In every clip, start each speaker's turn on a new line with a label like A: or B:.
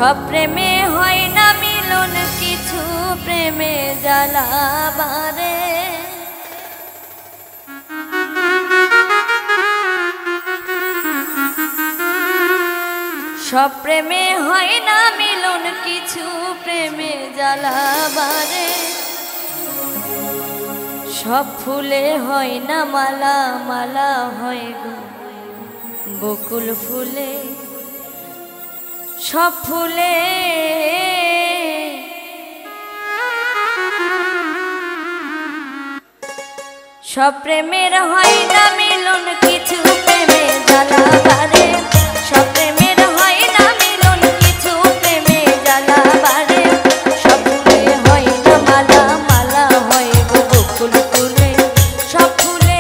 A: সব প্রেমে হয় না মিলন, কিছু প্রেমে জ্বালা বারে। সব প্রেমে হয় না মিলন, কিছু প্রেমে জ্বালা বারে। সব ফুলে হয় না মালা, মালা হয় গো বকুল ফুলে। সব ফুলে সব প্রেমের হয় না মিলন, কিছু প্রেমে জ্বালা বারে। সব প্রেমের হয় না মিলন, কিছু প্রেমে জ্বালা বারে। সব ফুলে হয় না মালা, মালা হয় গো বকুল ফুলে। সব ফুলে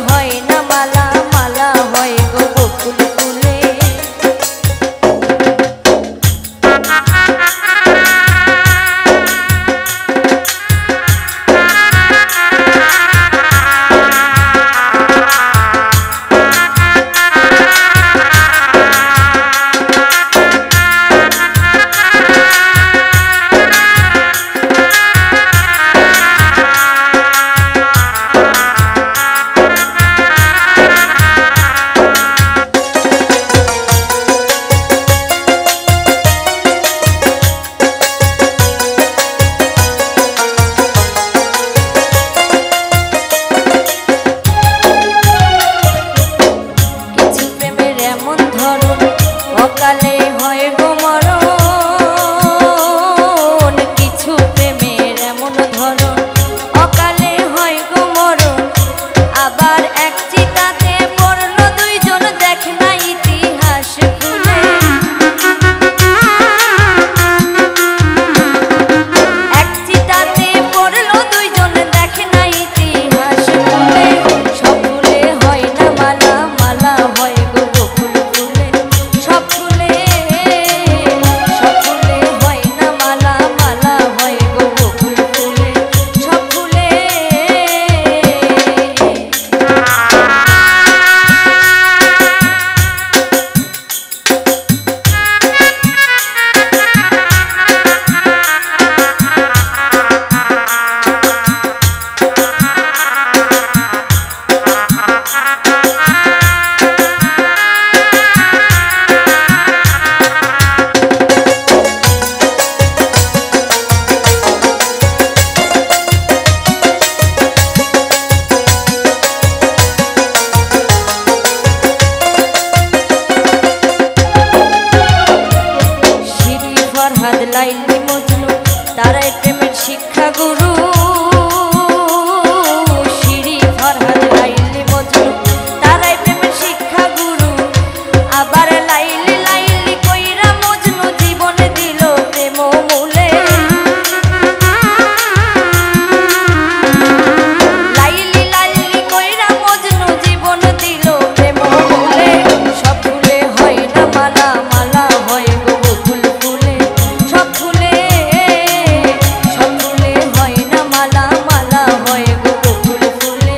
A: হয় না মালা, মালা হয় গো বকুল ফুলে। অকালে হয় গো মরণ, কিছু প্রেমের এমন ধরন। অকালে হয় গো মরণ, আবার এক চিতাতে পড়লো দুইজন, দেখ না ইতিহাস খুলে। এক চিতাতে পড়লো দুইজন, দেখ না ইতিহাস খুলে। সব ফুলে হয় না মালা, মালা হয় গো বকুল ফুলে। সব ফুলে হয় না মালা, মালা হয় গো বকুল ফুলে। সব ফুলে ফরহাদ লাইলি মজনু, তারাই প্রেমের শিক্ষা গুরু। শিরি ফরহাদ লাইলি মজনু, তারাই প্রেমের শিক্ষা গুরু। আবার লাইলি লাইলি কইরা মজনু জীবন দিল প্রেম মূলে। লাইলি লাইলি কইরা মজনু জীবন দিল প্রেম মূলে। সব ফুলে হয় না মালা, মালা হয় গো বকুল ফুলে। সব ফুলে হয় না মালা, মালা হয় গো বকুল ফুলে।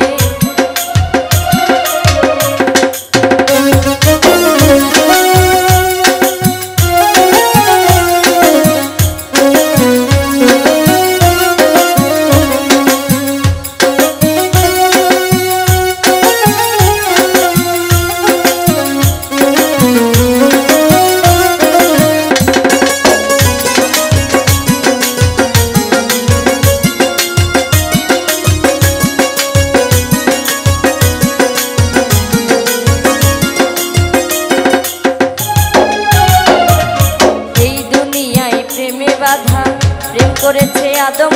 A: প্রেম করেছে আদম